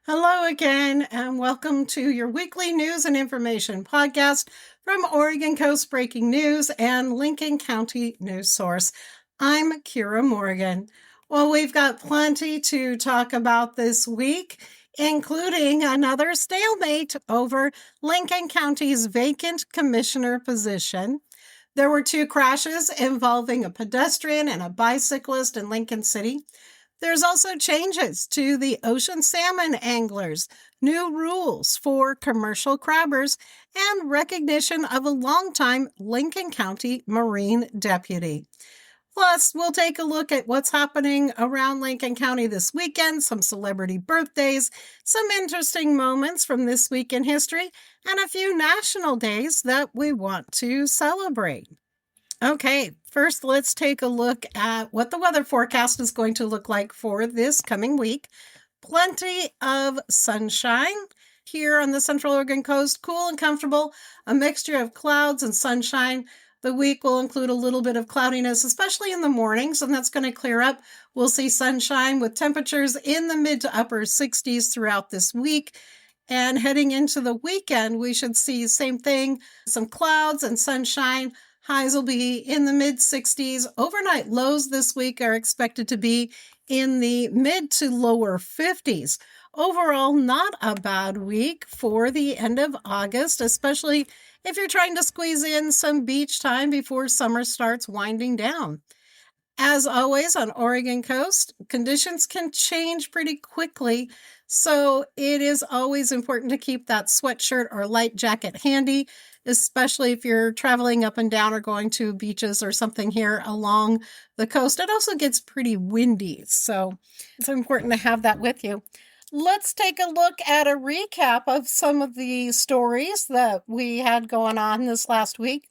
Hello again, and welcome to your weekly news and information podcast from Oregon Coast Breaking News and Lincoln County News Source. I'm Kira Morgan. Well, we've got plenty to talk about this week, including another stalemate over Lincoln County's vacant commissioner position. There were 2 crashes involving a pedestrian and a bicyclist in Lincoln City. There's also changes to the ocean salmon anglers, new rules for commercial crabbers, and recognition of a longtime Lincoln County Marine deputy. Plus, we'll take a look at what's happening around Lincoln County this weekend, some celebrity birthdays, some interesting moments from this week in history, and a few national days that we want to celebrate. Okay, first let's take a look at what the weather forecast is going to look like for this coming week. Plenty of sunshine here on the Central Oregon coast, cool and comfortable, a mixture of clouds and sunshine. The week will include a little bit of cloudiness, especially in the mornings, and that's going to clear up. We'll see sunshine with temperatures in the mid to upper 60s throughout this week. And heading into the weekend, we should see same thing, some clouds and sunshine. Highs will be in the mid-60s. Overnight lows this week are expected to be in the mid to lower 50s. Overall, not a bad week for the end of August, especially if you're trying to squeeze in some beach time before summer starts winding down. As always on Oregon coast, conditions can change pretty quickly, so it is always important to keep that sweatshirt or light jacket handy, especially if you're traveling up and down or going to beaches or something here along the coast. It also gets pretty windy, so it's important to have that with you. Let's take a look at a recap of some of the stories that we had going on this last week.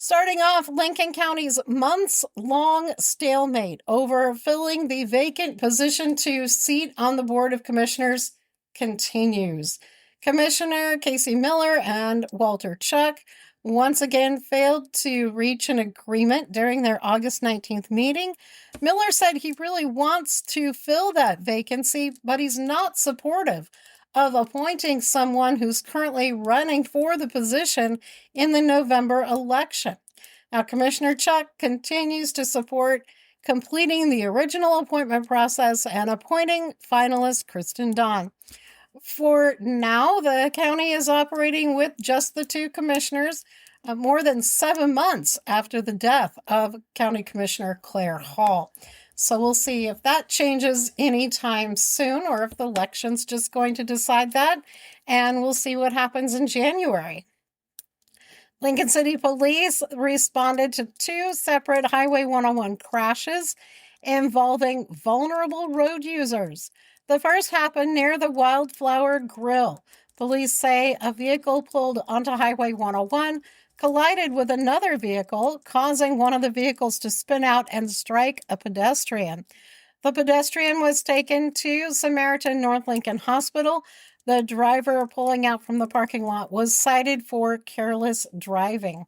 Starting off, Lincoln County's months-long stalemate over filling the vacant position to seat on the Board of Commissioners continues. Commissioner Casey Miller and Walter Chuck once again failed to reach an agreement during their August 19th meeting. Miller said he really wants to fill that vacancy, but he's not supportive of appointing someone who's currently running for the position in the November election. Now, Commissioner Chuck continues to support completing the original appointment process and appointing finalist Kristen Don. For now, the county is operating with just the 2 commissioners, more than 7 months after the death of County Commissioner Claire Hall. So we'll see if that changes anytime soon or if the election's just going to decide that, and we'll see what happens in January. Lincoln City Police responded to 2 separate Highway 101 crashes involving vulnerable road users. The first happened near the Wildflower Grill. Police say a vehicle pulled onto Highway 101 collided with another vehicle, causing one of the vehicles to spin out and strike a pedestrian. The pedestrian was taken to Samaritan North Lincoln Hospital. The driver pulling out from the parking lot was cited for careless driving.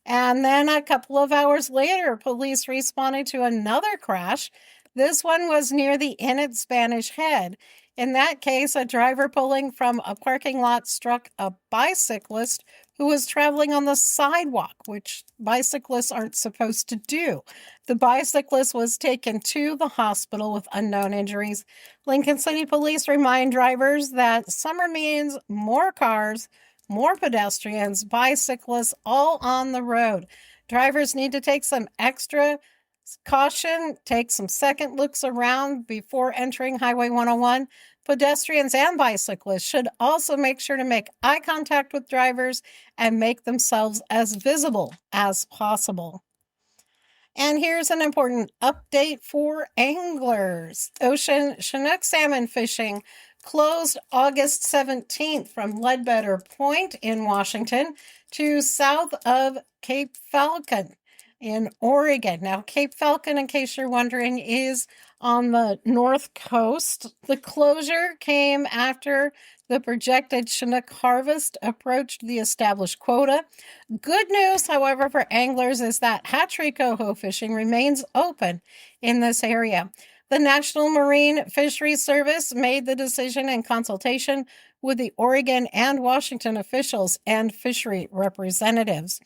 And then a couple of hours later, police responded to another crash. This one was near the inn at Spanish Head. In that case, a driver pulling from a parking lot struck a bicyclist who was traveling on the sidewalk, which bicyclists aren't supposed to do. The bicyclist was taken to the hospital with unknown injuries. Lincoln City Police remind drivers that summer means more cars, more pedestrians, bicyclists, all on the road. Drivers need to take some extra caution, take some second looks around before entering Highway 101. Pedestrians and bicyclists should also make sure to make eye contact with drivers and make themselves as visible as possible. And here's an important update for anglers. Ocean Chinook salmon fishing closed August 17th from Ledbetter Point in Washington to south of Cape Falcon in Oregon. Now, Cape Falcon, in case you're wondering, is on the north coast. The closure came after the projected Chinook harvest approached the established quota. Good news, however, for anglers is that hatchery coho fishing remains open in this area. The National Marine Fisheries Service made the decision in consultation with the Oregon and Washington officials and fishery representatives.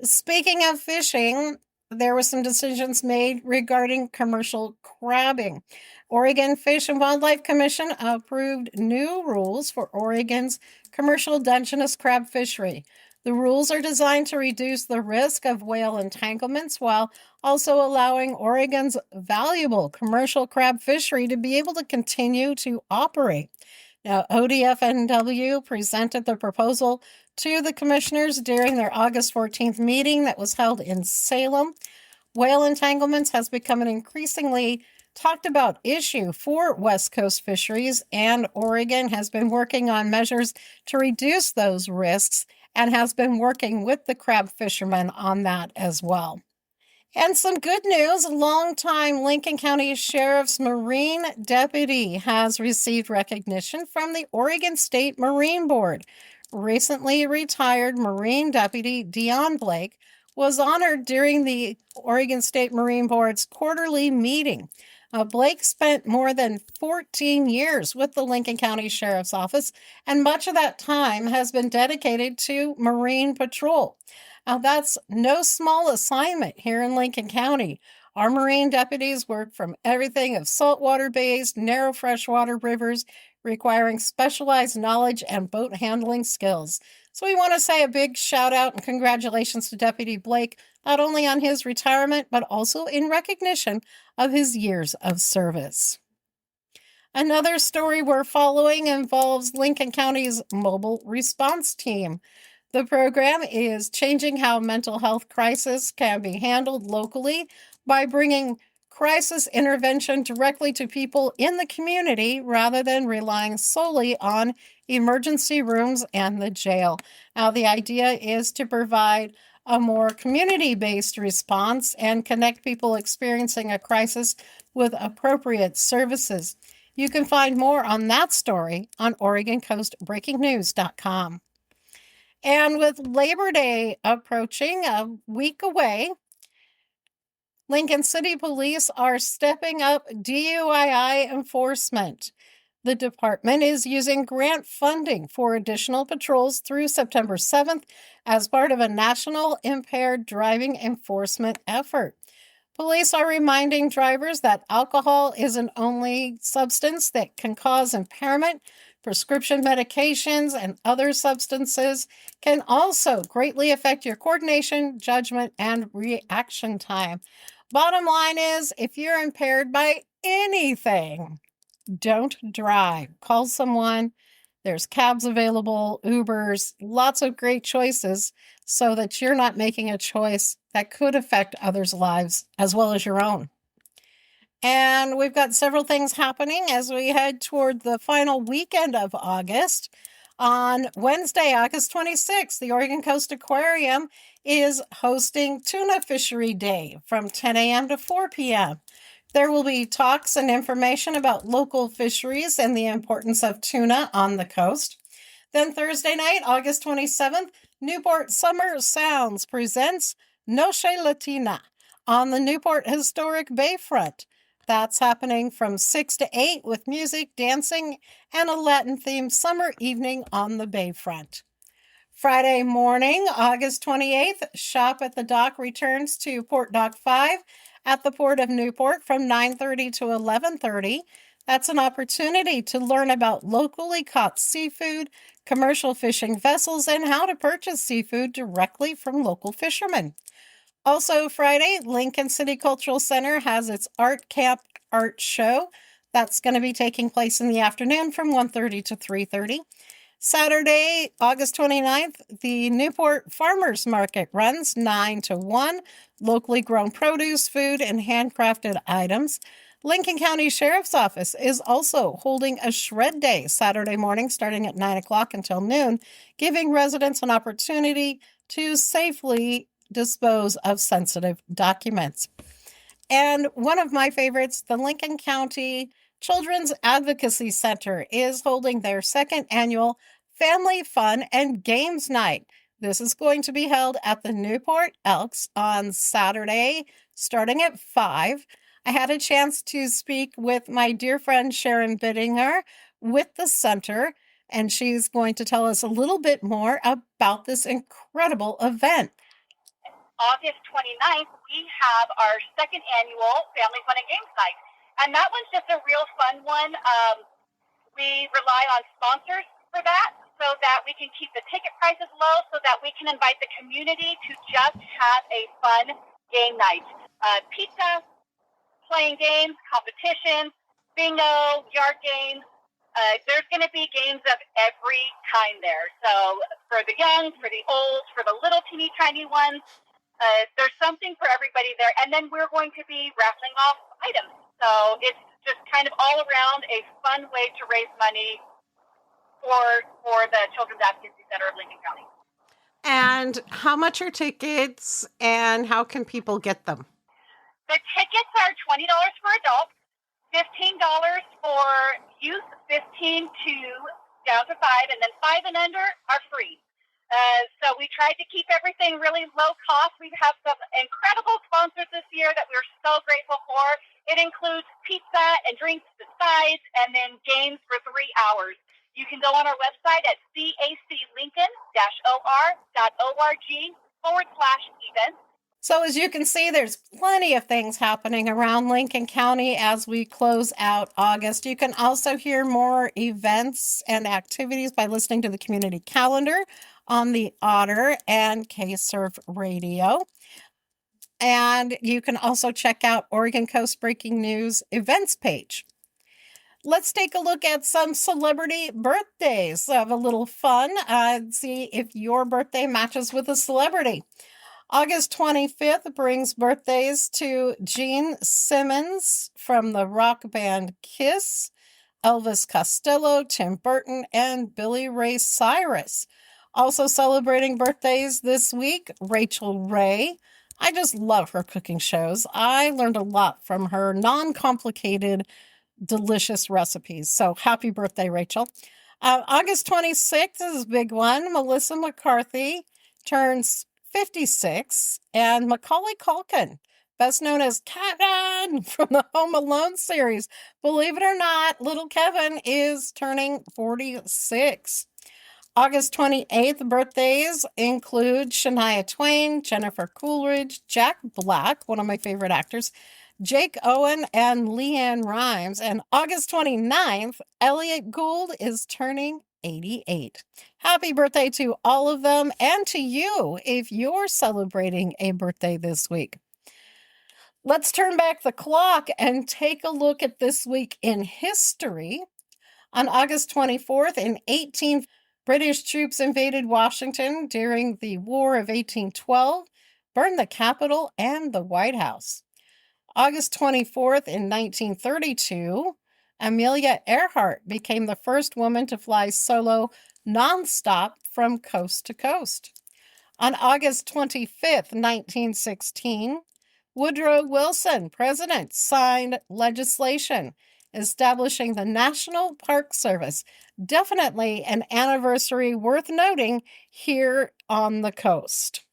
Speaking of fishing, there were some decisions made regarding commercial crabbing. Oregon Fish and Wildlife Commission approved new rules for Oregon's commercial Dungeness crab fishery. The rules are designed to reduce the risk of whale entanglements while also allowing Oregon's valuable commercial crab fishery to be able to continue to operate. Now, ODFNW presented the proposal to the commissioners during their August 14th meeting that was held in Salem. Whale entanglements has become an increasingly talked about issue for West Coast fisheries, and Oregon has been working on measures to reduce those risks and has been working with the crab fishermen on that as well. And some good news, longtime Lincoln County Sheriff's Marine Deputy has received recognition from the Oregon State Marine Board. Recently retired Marine Deputy Dion Blake was honored during the Oregon State Marine Board's quarterly meeting. Blake spent more than 14 years with the Lincoln County Sheriff's Office, and much of that time has been dedicated to Marine Patrol. Now, that's no small assignment here in Lincoln County. Our Marine deputies work from everything of saltwater-based, narrow freshwater rivers, requiring specialized knowledge and boat handling skills. So we want to say a big shout out and congratulations to Deputy Blake, not only on his retirement, but also in recognition of his years of service. Another story we're following involves Lincoln County's mobile response team. The program is changing how mental health crisis can be handled locally by bringing crisis intervention directly to people in the community rather than relying solely on emergency rooms and the jail. Now, the idea is to provide a more community-based response and connect people experiencing a crisis with appropriate services. You can find more on that story on OregonCoastBreakingNews.com. And with Labor Day approaching a week away, Lincoln City Police are stepping up DUI enforcement. The department is using grant funding for additional patrols through September 7th as part of a national impaired driving enforcement effort. Police are reminding drivers that alcohol isn't only substance that can cause impairment. Prescription medications and other substances can also greatly affect your coordination, judgment, and reaction time. Bottom line is, if you're impaired by anything, don't drive. Call someone. There's cabs available, Ubers, lots of great choices so that you're not making a choice that could affect others' lives as well as your own. And we've got several things happening as we head toward the final weekend of August. On Wednesday, August 26th, the Oregon Coast Aquarium is hosting Tuna Fishery Day from 10 a.m. to 4 p.m. There will be talks and information about local fisheries and the importance of tuna on the coast. Then Thursday night, August 27th, Newport Summer Sounds presents Noche Latina on the Newport Historic Bayfront. That's happening from 6 to 8 with music, dancing, and a Latin-themed summer evening on the Bayfront. Friday morning, August 28th, Shop at the Dock returns to Port Dock 5 at the Port of Newport from 9:30 to 11:30. That's an opportunity to learn about locally caught seafood, commercial fishing vessels, and how to purchase seafood directly from local fishermen. Also Friday, Lincoln City Cultural Center has its Art Camp Art Show. That's going to be taking place in the afternoon from 1:30 to 3:30. Saturday, August 29th, the Newport Farmers Market runs 9 to 1. Locally grown produce, food, and handcrafted items. Lincoln County Sheriff's Office is also holding a shred day Saturday morning starting at 9 o'clock until noon, giving residents an opportunity to safely dispose of sensitive documents. And one of my favorites, the Lincoln County Children's Advocacy Center is holding their second annual Family Fun and Games Night. This is going to be held at the Newport Elks on Saturday, starting at 5. I had a chance to speak with my dear friend Sharon Bittinger with the center, and she's going to tell us a little bit more about this incredible event. August 29th, we have our second annual Family Fun and Games Night. And that one's just a real fun one. We rely on sponsors for that so that we can keep the ticket prices low so that we can invite the community to just have a fun game night. Pizza, playing games, competitions, bingo, yard games. There's going to be games of every kind there. So for the young, for the old, for the little teeny tiny ones, there's something for everybody there. And then we're going to be raffling off items. So it's just kind of all around a fun way to raise money for the Children's Advocacy Center of Lincoln County. And how much are tickets and how can people get them? The tickets are $20 for adults, $15 for youth, 15 to down to 5, and then 5 and under are free. So we tried to keep everything really low cost. We have some incredible sponsors this year that we're so grateful for. It includes pizza and drinks to sides and then games for 3 hours. You can go on our website at caclincoln-or.org/events. So as you can see, there's plenty of things happening around Lincoln County as we close out August. You can also hear more events and activities by listening to the community calendar on the Otter and KSurf Radio. And you can also check out Oregon Coast Breaking News events page. Let's take a look at some celebrity birthdays. Have a little fun. See if your birthday matches with a celebrity. August 25th brings birthdays to Gene Simmons from the rock band Kiss, Elvis Costello, Tim Burton, and Billy Ray Cyrus. Also celebrating birthdays this week, Rachel Ray. I just love her cooking shows. I learned a lot from her non-complicated, delicious recipes. So happy birthday, Rachel. August 26th is a big one. Melissa McCarthy turns 56, and Macaulay Culkin, best known as Kevin from the Home Alone series. Believe it or not, little Kevin is turning 46. August 28th birthdays include Shania Twain, Jennifer Coolidge, Jack Black, one of my favorite actors, Jake Owen, and Leanne Rimes. And August 29th, Elliot Gould is turning 88. Happy birthday to all of them and to you if you're celebrating a birthday this week. Let's turn back the clock and take a look at this week in history. On August 24th, in 18, British troops invaded Washington during the War of 1812, burned the Capitol and the White House. August 24th, in 1932, Amelia Earhart became the first woman to fly solo nonstop from coast to coast. On August 25th, 1916, Woodrow Wilson, president, signed legislation establishing the National Park Service. Definitely an anniversary worth noting here on the coast.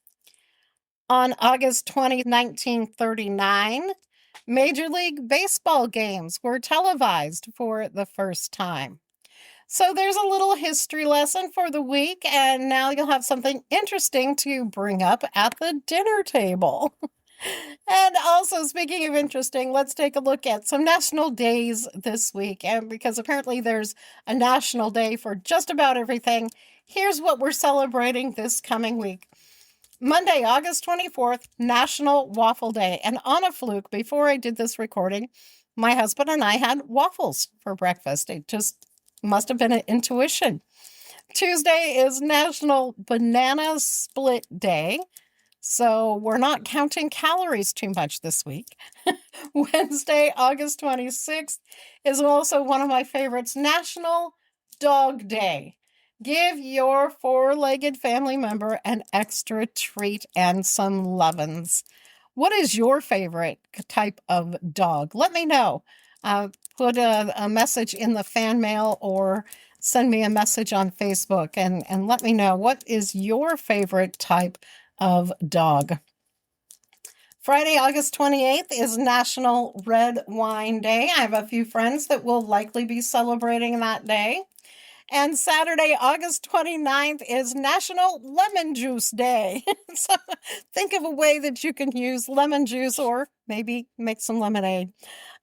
On August 20, 1939, Major League Baseball games were televised for the first time. So there's a little history lesson for the week, and now you'll have something interesting to bring up at the dinner table. And also, speaking of interesting, let's take a look at some national days this week. And because apparently there's a national day for just about everything, here's what we're celebrating this coming week. Monday, August 24th, National Waffle Day. And on a fluke, before I did this recording, my husband and I had waffles for breakfast. It just must have been an intuition. Tuesday is National Banana Split Day. So we're not counting calories too much this week. Wednesday, August 26th is also one of my favorites, National Dog Day. Give your four-legged family member an extra treat and some lovin's. What is your favorite type of dog? Let me know. Put a message in the fan mail or send me a message on Facebook and let me know what is your favorite type of dog. Friday, August 28th is National Red Wine Day. I have a few friends that will likely be celebrating that day. And Saturday, August 29th is National Lemon Juice Day. So think of a way that you can use lemon juice or maybe make some lemonade.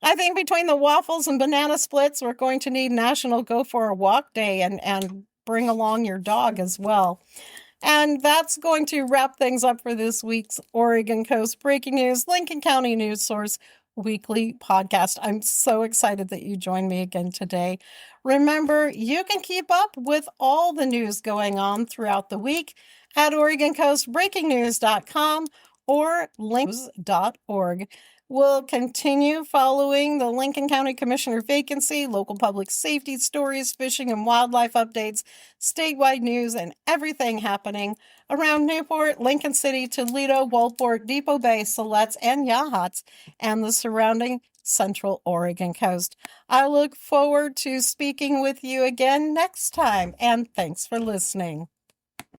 I think between the waffles and banana splits, we're going to need National Go for a Walk Day and bring along your dog as well. And that's going to wrap things up for this week's Oregon Coast Breaking News, Lincoln County News Source weekly podcast. I'm so excited that you joined me again today. Remember, you can keep up with all the news going on throughout the week at OregonCoastBreakingNews.com or links.org. We'll continue following the Lincoln County Commissioner vacancy, local public safety stories, fishing and wildlife updates, statewide news, and everything happening around Newport, Lincoln City, Toledo, Walport, Depot Bay, Siletz, and Yachats, and the surrounding Central Oregon coast. I look forward to speaking with you again next time, and thanks for listening.